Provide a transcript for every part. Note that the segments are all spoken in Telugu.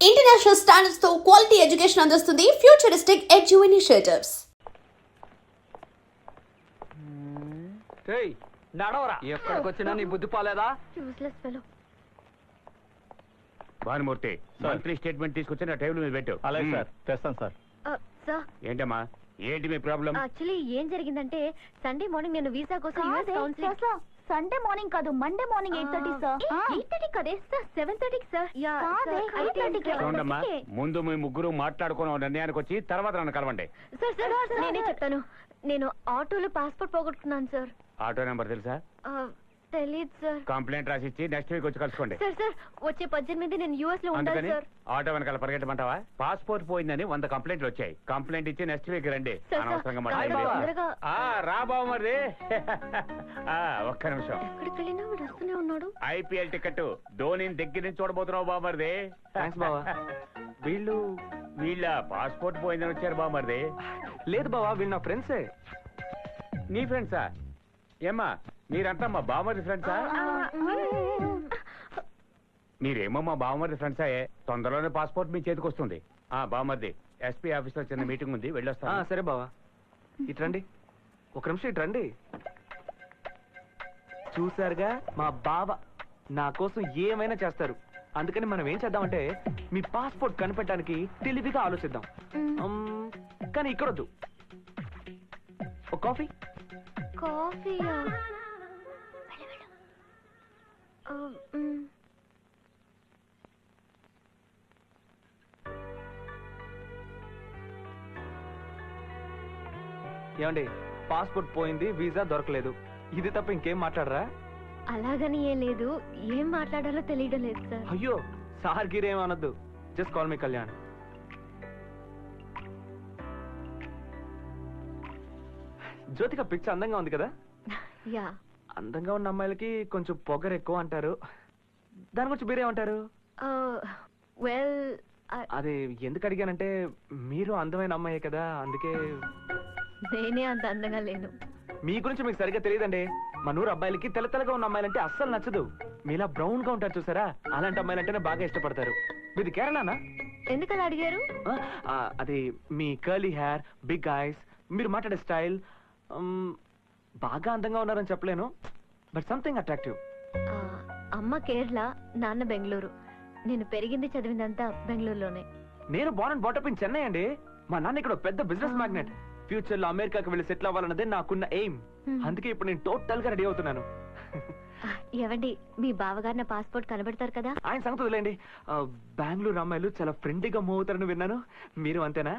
ఇంటర్నేషనల్ స్టాండర్డ్స్ తో క్వాలిటీ ఎడ్యుకేషన్ అందిస్తుంది ఫ్యూచరిస్టిక్ ఎడ్యు ఇనిషియేటివ్స్. నడవరా ఎక్కడికొచ్చినా నీ బుద్ధి పోలేదా? భానుమూర్తి మంత్లీ స్టేట్మెంట్ తీసుకొచ్చి నా టేబుల్ మీద పెట్టు. అలాగే సార్, తెస్తాను సార్. సార్ ఏంటమ్మా, ఏంటి మీ ప్రాబ్లం? యాక్చువల్లీ ఏం జరిగిందంటే సండే మార్నింగ్ నేను వీసా కోసం యుఎస్ కౌన్సిలింగ్. సండే మార్నింగ్ కాదు, మండే మార్నింగ్ 8:30 సార్. 8:30 కదే సార్, 7:30 సార్. యా కాదే, 8:30 చూడమ్మా, ముందు మీ ముగ్గురు మాట్లాడుకున్న నిర్ణయానికి వచ్చి తర్వాత నన్ను కలవండి. సార్ సార్ నేనే చెప్తాను. నేను ఆటోలో పాస్పోర్ట్ పోగొట్టుకున్నాను సార్. ఆటో నెంబర్ తెలుసా? తెలీదు సార్. కంప్లైంట్ రాసి ఇచ్చి నెక్స్ట్ వీక్ వచ్చి కలుసుకోండి. సార్ సార్ వచ్చే 18 నేను యుఎస్ లో ఉండాలి అందుకని సార్. ఆటో వెనకాల పరిగెట్టమంటావా? పాస్పోర్ట్ పోయిందని 100 కంప్లైంట్లు వచ్చాయి. కంప్లైంట్ ఇచ్చి నెక్స్ట్ వీక్ రండి. సార్, అనవసరంగా సార్, మాట్లాడండి. తొందరగా. రా బాబు మరి. ఒక్క నిమిషం. ఎక్కడికి వెళ్ళినా వాడు వస్తూనే ఉన్నాడు. ఐపీఎల్ టికెట్ ధోనిని దగ్గర నుంచి చూడబోతున్నావు బామర్ది. థ్యాంక్స్ బావా. వీళ్ళు వీళ్ళ పాస్పోర్ట్ పోయిందని వచ్చారు బామర్ది. లేదు బావా, వీళ్ళు నా ఫ్రెండ్సే. నీ ఫ్రెండ్సా? ఏమ్మా మీరంతా మా బామర్ది ఫ్రెండ్సా? మీరేమో మా బామర్ది ఫ్రెండ్సా? తొందరలోనే పాస్పోర్ట్ మీ చేతికి వస్తుంది. బామర్ది, ఎస్పీ ఆఫీస్ లో చిన్న మీటింగ్ ఉంది, వెళ్ళొస్తా. సరే బావా, ఇట్రండి. ఒక నిమిషం ఇట్రండి. చూసారుగా మా బావ నా కోసం ఏమైనా చేస్తారు. అందుకని మనం ఏం చేద్దామంటే మీ పాస్పోర్ట్ కనిపెట్టడానికి తెలివిగా ఆలోచిద్దాం. కానీ ఇక్కడొద్దు. ఒక కాఫీ. కాఫీయా? ఏమండి, పాస్పోర్ట్ పోయింది, వీసా దొరకలేదు, ఇది తప్ప ఇంకేం మాట్లాడరా? అలాగని ఏం లేదు, ఏం మాట్లాడాలో తెలియడం లేదు సార్. అయ్యో సార్ గిరేం అనొద్దు. Just call me Kalyan. Jyothika picture అందంగా ఉంది కదా? యా. అందంగా ఉన్న అమ్మాయిలకి కొంచెం పొగరు ఎక్కువ అంటారు. దాని గురించి మీరేమంటారు? వెల్ అది ఎందుకు అడిగానంటే మీరు అందమైన అమ్మాయే కదా, అందుకే. నేనే అంత అందంగా లేను. మీ గురించి మీకు సరిగ్గా తెలియదండి. మన ఊరు అబ్బాయిలకి తెల్ల తెల్లగా ఉన్న అమ్మాయిలంటే అస్సలు నచ్చదు. మీలా బ్రౌన్ గా ఉంటారు చూసారా, అలాంటి అమ్మాయిలంటేనే బాగా ఇష్టపడతారు. మీది కేరళనా? ఎందుకు అలా అడిగారు? అది మీ కర్లీ హెయిర్, బిగ్ ఐస్, మీరు మాట్లాడే స్టైల్ బాగా అందంగా ఉన్నారని చెప్పలేను, బట్ సంథింగ్ అట్రాక్టివ్. అమ్మ కేరళ, నాన్న బెంగళూరు. నేను పెరిగింది చదివిందంతా బెంగళూరులోనే. నేను బోర్న్ అండ్ బాటప్ ఇన్ చెన్నై అండి. మా నాన్న ఇక్కడ పెద్ద బిజినెస్ మ్యాగ్నెట్. ఫ్యూచర్ లో అమెరికాకి వెళ్ళి సెటిల్ అవ్వాలన్నదే నాకున్న ఎయిమ్. అందుకే ఇప్పుడు నేను టోటల్ గా రెడీ అవుతున్నాను. ఏవండి, మీ బావగారు నా పాస్పోర్ట్ కనబెడతారు కదా? ఆయన సంగతి వదిలేండి. బెంగళూరు అమ్మాయిలు చాలా ఫ్రెండ్లీగా మూవ్ అవుతారని విన్నాను. మీరు అంతేనా?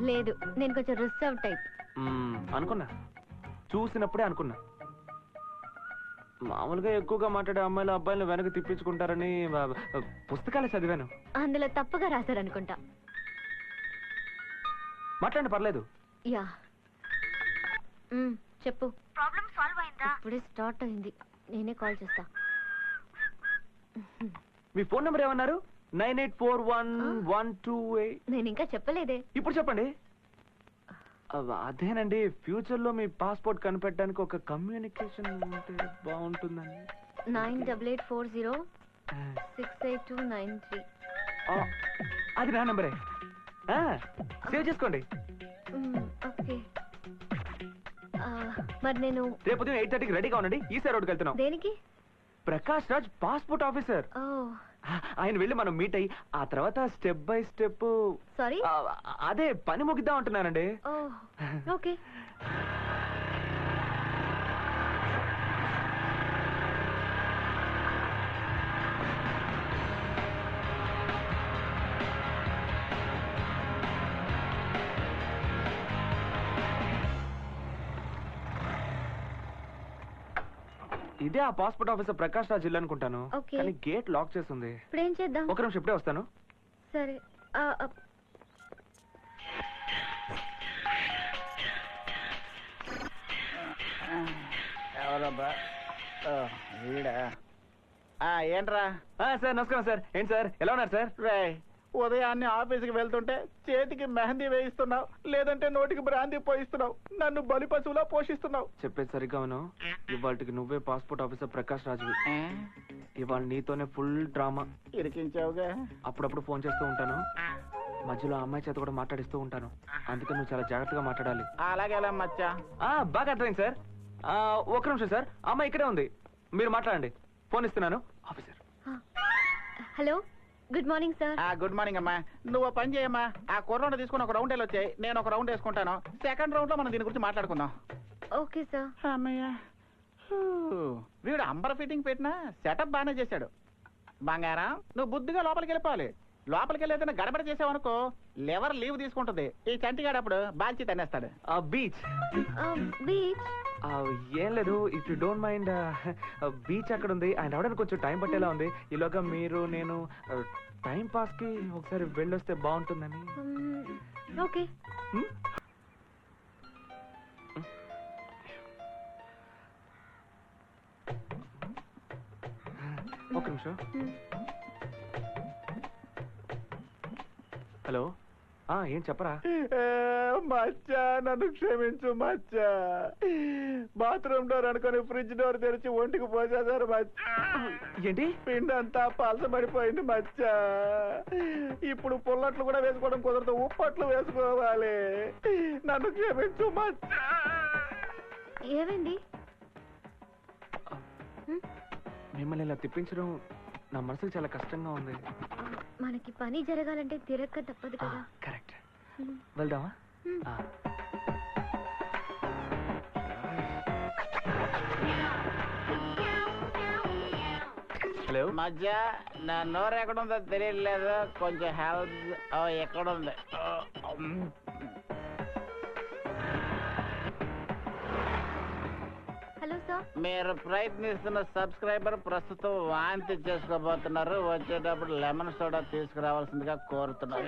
లేదు, నేను కొంచెం రిజర్వ్ టైప్. అనుకున్నా, చూసినప్పుడే అనుకున్నా. మామూలుగా ఎక్కువగా మాట్లాడే అమ్మాయిలు అబ్బాయిలు వెనక తిప్పించుకుంటారని పుస్తకాలే చదివాను. అందులో తప్పుగా రాశారనుకుంటా. మాట్లాడండి, పర్లేదు. యా, చెప్పు. ప్రాబ్లం సాల్వ్ అయిందా? ఇప్పుడే స్టార్ట్ అయింది, నేనే కాల్ చేస్తా. మీ ఫోన్ నెంబర్ ఏమన్నారు? 984112. నేను ఇంకా చెప్పలేదే. ఇప్పుడు చెప్పండి. అదేనండి, ఫ్యూచర్ లో మీ పాస్పోర్ట్ కనిపెట్టడానికి ఒక కమ్యూనికేషన్ ఉంటే బాగుంటుందని. 9840682993. అది నా నెంబరే. సేవ్ చేసుకోండి. ఓకే. మరి నేను రేపు ఉదయం 8:30కి రెడీగా ఉండండి. ఈసా రోడ్కి వెళ్తున్నాం. దేనికి? Prakash Raj passport officer. ఆయన వెళ్ళి మనం మీట్ అయ్యి ఆ తర్వాత స్టెప్ బై స్టెప్. సారీ, అదే పని ముగిద్దాం అంటున్నానండి. ఓకే. ఇదే ఆ పాస్పోర్ట్ ఆఫీసర్ ప్రకాష్ రాజ్ ఇల్లు అనుకుంటాను. Okay. కానీ గేట్ లాక్ చేస్తుంది. ఇప్పుడు ఏం చేద్దాం? ఒక నిమిషం, ఇప్పుడే వస్తాను. సరే. ఎవరబ్బా? వీడా? ఏంట్రా? సార్ నమస్కారం సార్. ఏంటి సార్, ఎలా ఉన్నారు సార్? రే, ఉదయాన్నే ఆఫీస్కి వెళ్తుంటే చేతికి మెహందీ వేయిస్తున్నావు, లేదంటే నోటికి బ్రాందీ పోయిస్తున్నావు. నన్ను బలి పశువులా పోషిస్తున్నావు. చెప్పేది సరిగ్గా విను. ఇవాళకి నువ్వే పాస్పోర్ట్ ఆఫీసర్ ప్రకాష్ రాజువి. ఇవాళ నీతోనే ఫుల్ డ్రామా. ఇరికించావుగా. అప్పుడప్పుడు ఫోన్ చేస్తూ ఉంటాను, మధ్యలో ఆ అమ్మాయి చేత కూడా మాట్లాడిస్తూ ఉంటాను. అందుకని నువ్వు చాలా జాగ్రత్తగా మాట్లాడాలి. అలాగే ఎలా మచ్చా. బాగా అర్థమైంది సార్. ఒక్క నిమిషం సార్, ఆ అమ్మాయి ఇక్కడే ఉంది, మీరు మాట్లాడండి. ఫోన్ ఇస్తున్నాను. Officer. Hello, good morning sir. Good morning అమ్మా. నువ్వు పని చేయమ్మా, ఆ కుర్రౌండ్ తీసుకుని ఒక రౌండ్ వెళ్ళొచ్చాయి, నేను ఒక రౌండ్ వేసుకుంటాను. సెకండ్ రౌండ్ లో మనం దీని గురించి మాట్లాడుకుందాం. Okay sir. అమ్మయ్యా, వీడు అంబర్ ఫిట్టింగ్ పెట్టినా సెటప్ బాగానే చేశాడు. బంగారం, నువ్వు బుద్ధిగా లోపలికి వెళ్ళిపోవాలి. లోపలికి వెళ్ళి ఏదైనా గడబడ చేసావనుకో లివర్ లీవ్ తీసుకుంటుంది. ఈ చంటిగాడు అప్పుడు బాల్చి తన్నేస్తాడు. బీచ్. బీచ్? ఏం లేదు, if you don't mind, beach అక్కడ ఉంది. ఆయన రావడానికి కొంచెం టైం పట్టేలా ఉంది. ఈలోగా మీరు నేను టైం పాస్ కి ఒకసారి వెళ్ళొస్తే బాగుంటుందని. ఓకే. ఒక నిమిషం. హలో, ఏం చెప్పరా? మచ్చా, నన్ను క్షమించు మచ్చా. బాత్రూమ్ డోర్ అనుకుని ఫ్రిడ్జ్ డోర్ తెరిచి ఒంటికి పోసేశారు మచ్చా. ఏంటి? పిండంతా పలసబడిపోయింది మచ్చా. ఇప్పుడు పుల్లట్లు కూడా వేసుకోవడం కుదరదు, ఉప్పట్లు వేసుకోవాలి. నన్ను క్షమించు మచ్చా. ఏమైంది? మిమ్మల్ని ఇలా తిప్పించడం నా మనసుకు చాలా కష్టంగా ఉంది. మనకి పని జరగాలంటే తిరక్క తప్పదు కదా. కరెక్ట్. వెళ్దామా? హలో మధ్య నా నోరు ఎక్కడుందో తెలియలేదు, కొంచెం హెల్ప్. ఎక్కడుంది? Hello sir. మీరు ప్రయత్నిస్తున్న సబ్స్క్రైబర్ ప్రస్తుతం వాంతి చేసుకోబోతున్నారు. వచ్చేటప్పుడు లెమన్ సోడా తీసుకురావాల్సిందిగా కోరుతున్నారు.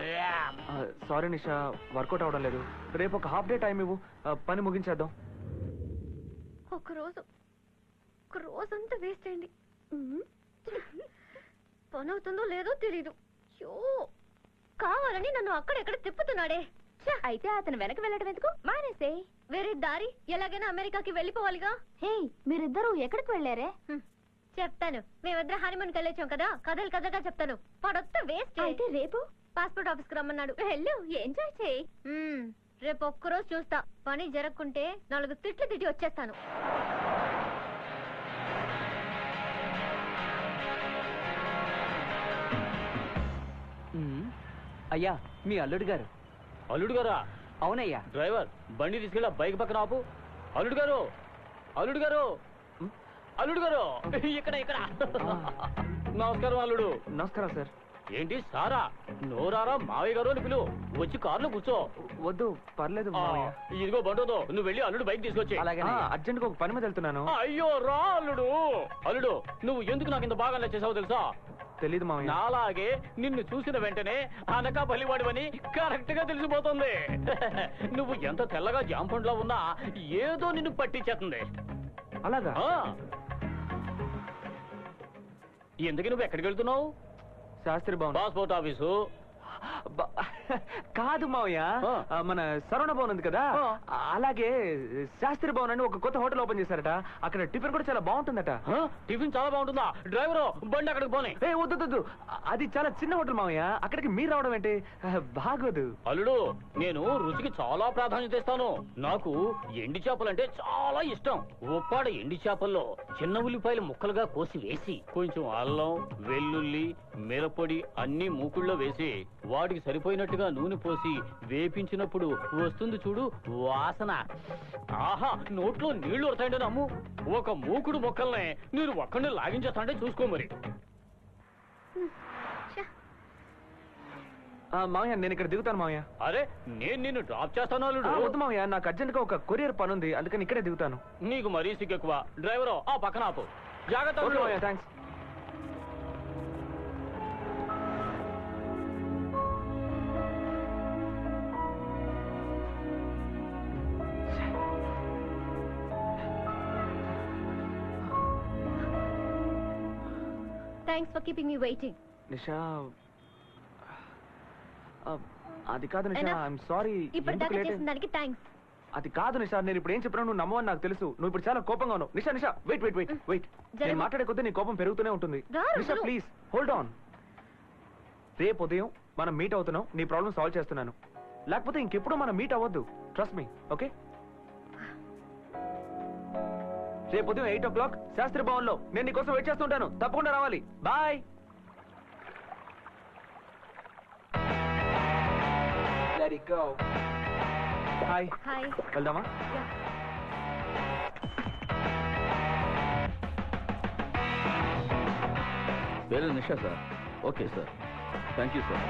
సారీ నిషా, వర్కౌట్ అవడం లేదు. రేపు ఒక హాఫ్ డే టైం ఇవ్వు, పని ముగించేద్దాం. ఒక రోజంతా వేస్ట్ అయింది. పని అవుతుందో లేదో తెలీదు. కావాలని నన్ను అక్కడెక్కడ తిప్పుతున్నాడే. అయితే అతను వెనక వెళ్ళడం ఎందుకు? మానేసే. వేరే దారి, ఎలాగైనా అమెరికాకి వెళ్ళిపోవాలిగా. హే, మీరిద్దరూ ఎక్కడికి వెళ్ళారే? చెప్తాను. మేమిద్దరం హనీమూన్ వెళ్ళొచ్చాం కదా, కథలుగా చెప్తాను. పడొత్త వేస్ట్. అయితే రేపు పాస్పోర్ట్ ఆఫీస్ కి రమ్మన్నాడు. వెళ్ళు, ఎంజాయ్ చేయి. రేపు ఒక్కరోజు చూస్తా. పని జరగకుంటే 4 తిట్లు తిట్టి వచ్చేస్తాను. అయ్యా, మీ అల్లుడు గారు. అల్లుడు గారా? అవునయ్యా. డ్రైవర్, బండి తీసుకెళ్ళి బైక్ పక్కన ఆపు. అల్లుడు గారు, అల్లుడు గారు, అల్లుడు గారు, ఇక్కడ ఇక్కడ. నమస్కారం అల్లుడు. నమస్కారం సార్. ఏంటి సారా? నోరారా మావయ్య గారు అని పిలువు. వచ్చి కారులో కూర్చో. వద్దు, పర్లేదు మావయ్య. ఇదిగో బండోదో, నువ్వు వెళ్ళి అల్లుడు బైక్ తీసుకొచ్చి. అర్జెంట్ గా ఒక పని మీద వెళ్తున్నాను. అయ్యో రా అల్లుడు. అల్లుడు, నువ్వు ఎందుకు నాకు ఇంత బాగా నచ్చేసావు తెలుసా? తెలీదు మావయ్య. నాలాగే నిన్ను చూసిన వెంటనే అనకా బలివాడివని కరెక్ట్ గా తెలిసిపోతుంది. నువ్వు ఎంత తెల్లగా జాంపండ్లో ఉన్నా ఏదో నిన్ను పట్టించేస్తుంది. అలాగా? ఎందుకు నువ్వు ఎక్కడికి వెళ్తున్నావు? శాస్త్రి భవన్. పాస్పోర్ట్ ఆఫీసు కాదు మావయ్య, మన సరవణ భవన్ ఉంది కదా, అలాగే శాస్త్రి భవన్ అని ఒక కొత్త హోటల్ ఓపెన్ చేశారట. అక్కడ టిఫిన్ కూడా చాలా బాగుంటుందట. టిఫిన్ చాలా బాగుంటుందా? డ్రైవరు, బండి అక్కడికి పోనీ. వద్దు, అది చాలా చిన్న హోటల్ మావయ్య. అక్కడికి మీరు రావడం ఏంటి? బాగోదు. అల్లుడు, నేను రుచికి చాలా ప్రాధాన్యత ఇస్తాను. నాకు ఎండి చేపలంటే చాలా ఇష్టం. ఉప్పాడ ఎండి చేపల్లో చిన్న ఉల్లిపాయలు ముక్కలుగా కోసి వేసి, కొంచెం అల్లం, వెల్లుల్లి, మిరపొడి అన్ని మూకుళ్ళో వేసి, వాటికి సరిపోయినట్టుగా నూనె పోసి వేపించినప్పుడు వస్తుంది చూడు వాసన. ఆహా, నోట్లో నీళ్లు వస్తాయంటే నమ్ము. ఒక మూకుడు మొక్కల్ని నేను ఒక్కడిని లాగించేస్తాంటే చూసుకో మరి. మావయ్య, నేను ఇక్కడ దిగుతాను మావయ్య. అరే, నేను నిన్ను డ్రాప్ చేస్తాను అల్లుడు. వద్దు మావయ్య, నాకు అర్జెంట్ గా ఒక కొరియర్ పని ఉంది, అందుకని ఇక్కడే దిగుతాను. నీకు మరీ సిగ్గెక్కువ. డ్రైవరు, ఆ పక్కన ఆపు. జాగ్రత్త అల్లుడు. మావయ్య, thanks. Thanks for keeping me waiting. Nisha, అది కాదు నిషా, Enough. I'm sorry. ఇప్పుడు దాకా చేసిన దానికి థ్యాంక్స్. అది కాదు నిషా, నేను ఇప్పుడు ఏం చెప్పినా నువ్వు నమ్మవని నాకు తెలుసు. నువ్వు ఇప్పుడు చాలా కోపంగా ఉన్నావు. నిషా నిషా, వెయిట్ వెయిట్ వెయిట్ వెయిట్. జరగ. నేను మాట్లాడే కొద్దీ నీ కోపం పెరుగుతూనే ఉంటుంది. రా, నిషా రా. Please hold on. రేపు ఉదయం మనం మీట్ అవుతున్నాం, నీ ప్రాబ్లం సాల్వ్ చేస్తున్నాను. లేకపోతే ఇంకెప్పుడు మనం మీట్ అవ్వద్దు. Trust me, okay? రేపు ఉదయం 8 o'clock శాస్త్రి భవన్లో నేను నీకోసం వెయిట్ చేస్తుంటాను. తప్పకుండా రావాలి. Bye. Let it go. Hi, hi. వెళ్దామా? పేరు Nisha sir. Okay sir, thank you sir.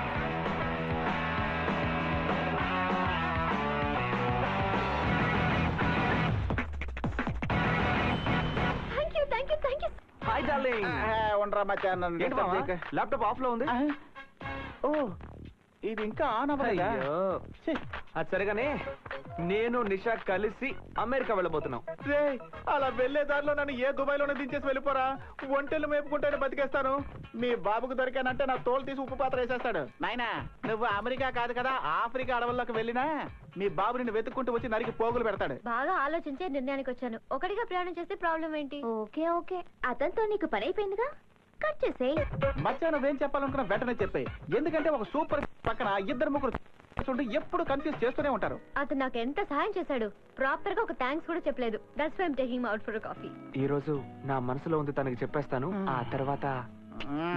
Thank you. Hi darling. ఉండరా మచ్చా, నన్ను ఏంటి disturb మావా? చేయకు. ల్యాప్టాప్ ఆఫ్ లో ఉంది. ఓ, ఇది ఇంకా ఆన్ అవ్వలేదా? అయ్యో. ఛీ. అది సరిగానే నేను నిషా కలిసి అమెరికా వెళ్ళబోతున్నాం. రేయ్, అలా వెళ్లే దారిలో నన్ను ఏ దుబాయ్లోనే దించేసి వెళ్ళిపోరా. ఒంటెలు మేపుకుంటేనే బతికేస్తాను. మీ బాబుకు దొరికానంటే నా తోలు తీసి ఉప్పు పాత్ర వేసేస్తాడు. నాయనా, నువ్వు అమెరికా కాదు కదా, ఆఫ్రికా అడవుల్లోకి వెళ్ళినా మీ బాబు నిన్ను వెతుక్కుంటూ వచ్చి నరికి పోగులు పెడతాడు. బాగా ఆలోచించే నిర్ణయానికి వచ్చాను. ఒకటిగా ప్రయాణం చేస్తే ప్రాబ్లం ఏంటి? ఓకే ఓకే, అతనితో నీకు పని అయిపోయిందిగా, కట్ చేసేయ్. మచ్చా, నువ్వేం చెప్పాలనుకున్నా వెంటనే చెప్పాయి. ఎందుకంటే ఒక సూపర్ పక్కన ఇద్దరు ముగ్గురు ఉండి ఎప్పుడు కన్ఫ్యూజ్ చేస్తూనే ఉంటారు. అతను నాకు ఎంత సహాయం చేశాడు. ప్రాపర్ గా ఒక థ్యాంక్స్ కూడా చెప్పలేదు. That's why I'm taking out for coffee. ఈ రోజు నా మనసులో ఉంది తనకి చెప్పేస్తాను. ఆ తర్వాత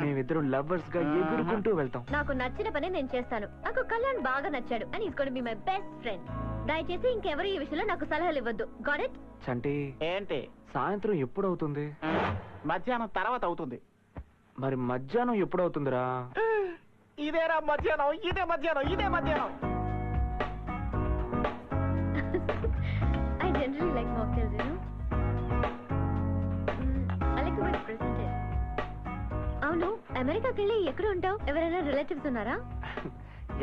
మేమిద్దరం లవర్స్ గా ఎగురుకుంటూ వెళ్తాం. నాకు నచ్చిన పని నేను చేస్తాను. నాకు కళ్యాణ్ బాగా నచ్చాడు and is going to be my best friend. దయచేసి ఇంకెవరు ఈ విషయంలో నాకు సలహాలు ఇవ్వద్దు. Got it? చంటి, ఏంటి? సాయంత్రం ఎప్పుడు అవుతుంది? మధ్యాహ్నం తర్వాత అవుతుంది. మరి మధ్యాహ్నం ఎప్పుడు అవుతుందిరా? ఇదేరా మధ్యాహ్నం, ఇదే మధ్యాహ్నం, ఇదే మధ్యాహ్నం. I generally like mocktails, you know. I like the way it's presented. అవును, అమెరికాకి వెళ్ళి ఎక్కడ ఉంటావు? ఎవరైనా రిలేటివ్స్ ఉన్నారా?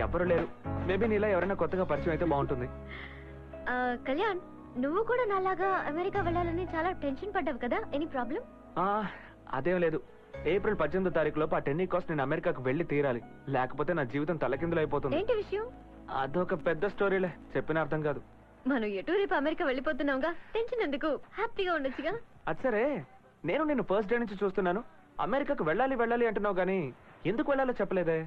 ఎవరు లేరు. మేబీ నీలా ఎవరైనా కొత్తగా పరిచయం అయితే బాగుంటుంది. కళ్యాణ్, నువ్వు కూడా నాలాగా అమెరికా వెళ్ళాలని చాలా టెన్షన్ పడ్డావు కదా? Any problem? అదేం లేదు. ఏప్రిల్ 18వ తారీఖు లోపు ఆ టెన్నీ కాస్ట్ నేను అమెరికాకు వెళ్ళి తీరాలి. లేకపోతే నా జీవితం తలకిందులు అయిపోతుంది. ఏంటి విషయం? అదొక పెద్ద స్టోరీలే, చెప్పిన అర్థం కాదు. మనం ఎటు రేపు అమెరికా వెళ్ళిపోతున్నావుగా, టెన్షన్ ఎందుకు? హ్యాపీగా ఉండొచ్చుగా. అది సరే, నేను నిన్ను ఫస్ట్ డే నుంచి చూస్తున్నాను. అమెరికాకు వెళ్ళాలి వెళ్ళాలి అంటున్నావు కానీ ఎందుకు వెళ్ళాలో చెప్పలేదే?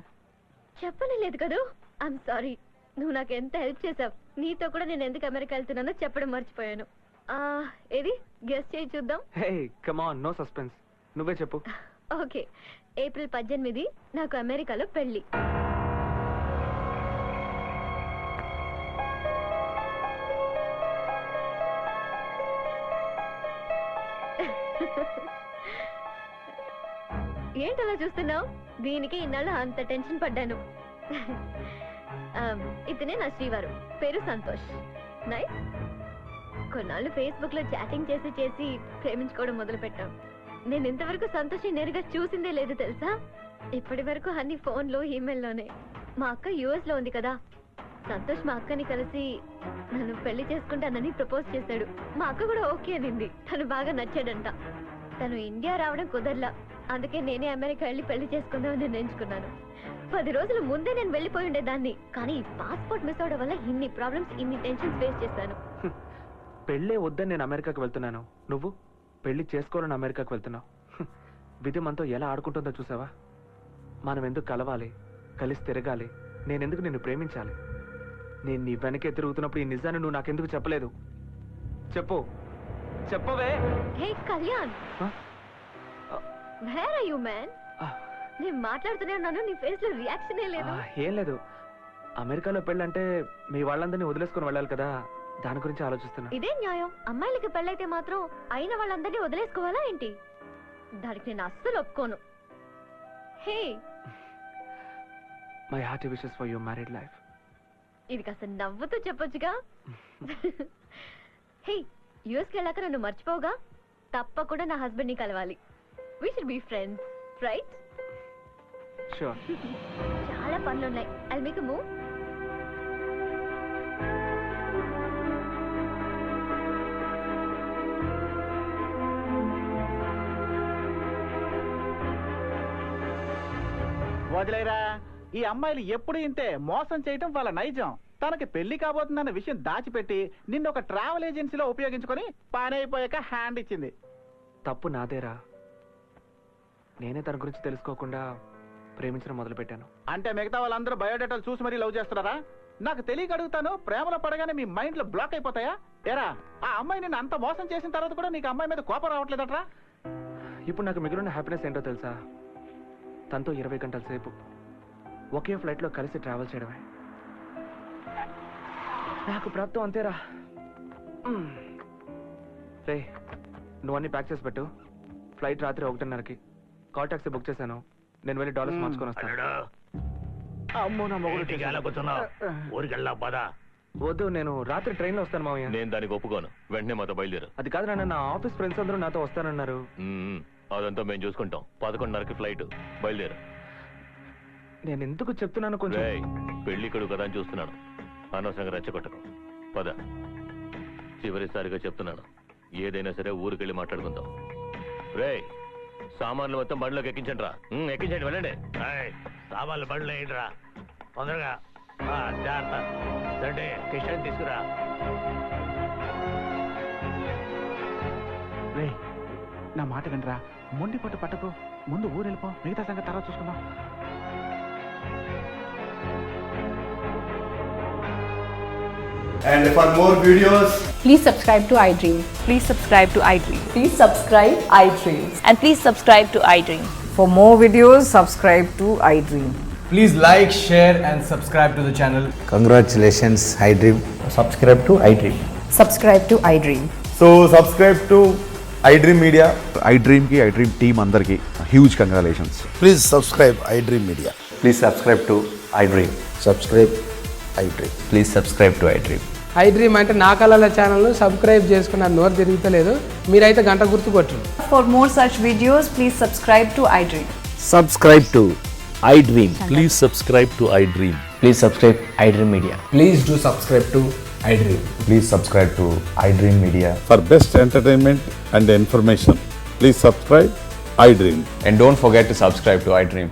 చెప్పనే లేదు కదూ. I'm sorry. నువ్వు నాకు ఎంత హెల్ప్ చేసావు. నీతో కూడా నేను ఎందుకు అమెరికా వెళ్తున్నానో చెప్పడం మర్చిపోయాను. ఏది గెస్ చేయి చూద్దాం. Hey come on, no suspense, నువ్వే చెప్పు. ఓకే, ఏప్రిల్ 18 నాకు అమెరికాలో పెళ్లి. ఏంటలా చూస్తున్నావు? దీనికి ఇన్నాళ్ళు అంత టెన్షన్ పడ్డాను. ఇతనే నా శ్రీవారు, పేరు సంతోష్. నైస్. కొన్నాళ్ళు ఫేస్బుక్ లో చాటింగ్ చేసి చేసి ప్రేమించుకోవడం మొదలు పెట్టాం. నేను ఇంతవరకు సంతోష్ నేరుగా చూసిందే లేదు తెలుసా. ఇప్పటి వరకు అన్ని ఫోన్లో ఈమెయిల్లోనే. మా అక్క యుఎస్ లో ఉంది కదా, సంతోష్ మా అక్కని కలిసి నన్ను పెళ్లి చేసుకుంటానని ప్రపోజ్ చేశాడు. మా అక్క కూడా ఓకే అనింది. తను బాగా నచ్చాడంట. తను ఇండియా రావడం కుదరలా. అందుకే నేనే అమెరికా వెళ్ళి పెళ్లి చేసుకుందామని నిర్ణయించుకున్నాను. 10 రోజుల ముందే నేను వెళ్ళిపోయి ఉండేదాన్ని. కానీ ఈ పాస్పోర్ట్ మిస్ అవడం వల్ల ఇన్ని ప్రాబ్లమ్స్, ఇన్ని టెన్షన్స్ ఫేస్ చేశాను. పెళ్ళే వద్దని నేను అమెరికాకు వెళ్తున్నాను. నువ్వు పెళ్లి చేసుకోవాలని అమెరికాకు వెళ్తున్నావు. విధి మనతో ఎలా ఆడుకుంటుందో చూసావా? మనం ఎందుకు కలవాలి, కలిసి తిరగాలి, నేనెందుకు నిన్ను ప్రేమించాలి? నేను నీ వెనకే తిరుగుతున్నప్పుడు ఈ నిజాన్ని నువ్వు నాకెందుకు చెప్పలేదు? చెప్పు, చెప్పవే. Hey Kalyan, where are you man? నేను మాట్లాడుతూనే ఉన్నాను, నీ ఫేస్ లో రియాక్షనే లేదు. ఏం లేదు, అమెరికాలో పెళ్ళంటే మీ వాళ్ళందరినీ వదిలేసుకుని వెళ్ళాలి కదా, దాని గురించి ఆలోచిస్తున్నా. ఇదే న్యాయం. అమ్మాయిలకి పెళ్ళైతే మాత్రం అయిన వాళ్ళందరినీ వదిలేసుకోవాలా ఏంటి? దానికి నేను అస్సలు ఒప్పుకోను. Hey, my heart wishes for your married life. ఇది కాస్త నవ్వుతూ చెప్పొచ్చుగా. హే, యూఎస్కి వెళ్ళాక నన్ను మర్చిపోగా. తప్పకుండా నా హస్బెండ్ ని కలవాలి. We should be friends, right? Sure. చాలా పనులున్నాయి. I'll make a move. వదిలేరా, ఈ అమ్మాయిలు ఎప్పుడు ఇంతే మోసం చేయటం వాళ్ళ నైజం. తనకి పెళ్లి కాబోతుందన్న విషయం దాచిపెట్టి నిన్ను ఒక ట్రావెల్ ఏజెన్సీలో ఉపయోగించుకొని పని అయిపోయాక హ్యాండ్ ఇచ్చింది. తప్పు నాదేరా. నేనే తన గురించి తెలుసుకోకుండా ప్రేమించడం మొదలుపెట్టాను. అంటే మిగతా వాళ్ళందరూ బయోడేటాలు చూసి మరీ లవ్ చేస్తున్నారా? నాకు తెలియక అడుగుతాను, ప్రేమలో పడగానే మీ మైండ్ లో బ్లాక్ అయిపోతాయా? ఏరా, ఆ అమ్మాయి నిన్ను అంత మోసం చేసిన తర్వాత కూడా నీకు అమ్మాయి మీద కోపం రావట్లేదట్రా? ఇప్పుడు నాకు మిగిలిన హ్యాపీనెస్ ఏంటో తెలుసా? తనతో 20 గంటల సేపు ఒకే ఫ్లైట్లో కలిసి ట్రావెల్ చేయడమే. నాకు ప్రాప్తం అంతేరా. రే, నువ్వు అన్ని ప్యాక్ చేసి పెట్టు. ఫ్లైట్ రాత్రి 1:30కి. కాల్ టాక్సీ బుక్ చేశాను. నేను వెళ్ళి డాలర్స్ మార్చుకొని వస్తాను. అమ్మో నా మొగుడు ఊరికెళ్ళా పదా. వద్దు, నేను రాత్రి ట్రైన్లో వస్తాను మావయ్య. నేను దానికి ఒప్పుకోను. వెంటనే మాతో బయలుదేరు. అది కాదు నాన్న, నా ఆఫీస్ ఫ్రెండ్స్ అందరూ నాతో వస్తానన్నారు. అదంతా మేము చూసుకుంటాం. 11:30కి ఫ్లైట్. బయలుదేరు. నేను ఎందుకు చెప్తున్నాను కొంచెం. రేయ్, పెళ్లికడు కదా అని చూస్తున్నాను. అనవసరంగా రెచ్చగొట్టకు. పద. చివరిసారిగా చెప్తున్నాను, ఏదైనా సరే ఊరికెళ్ళి మాట్లాడుకుందాం. రేయ్, సామాన్లు మొత్తం బండిలోకి ఎక్కించండి రా. ఎక్కించండి, వెళ్ళండి. సామాన్లు బండ్లు ఏంట్రా తొందరగా. జాగ్రత్త. రండి, కిషన్ తీసుకురా. రే, నా మాట వినరా. మొండి పట్టు పట్టకు. ముందు ఊరు వెళ్ళిపో, మిగతా సంగతి తర్వాత చూసుకుందాం. And for more videos, Please subscribe to iDream. Please subscribe to iDream. Please subscribe iDream. And please subscribe to iDream. For more videos, subscribe to iDream. please like, share and subscribe to the channel. Congratulations, iDream. Subscribe to iDream. Subscribe to iDream. So subscribe to iDream Media. iDream ki iDream team andarki huge congratulations. Please subscribe iDream Media. Please subscribe to iDream. Subscribe iDream. Please subscribe to iDream. iDream అంటే నా కళల ఛానల్ సబ్స్క్రైబ్ చేసుకున్న నోరు తిరుగుతలేదు. మీరైతే గంట గుర్తు కొట్టండి. For more such videos, please subscribe to iDream. Subscribe to iDream. Please subscribe to iDream. Please subscribe iDream Media. Please do subscribe to iDream. Please subscribe to iDream Media. For best entertainment and information, please subscribe iDream. And don't forget to subscribe to iDream.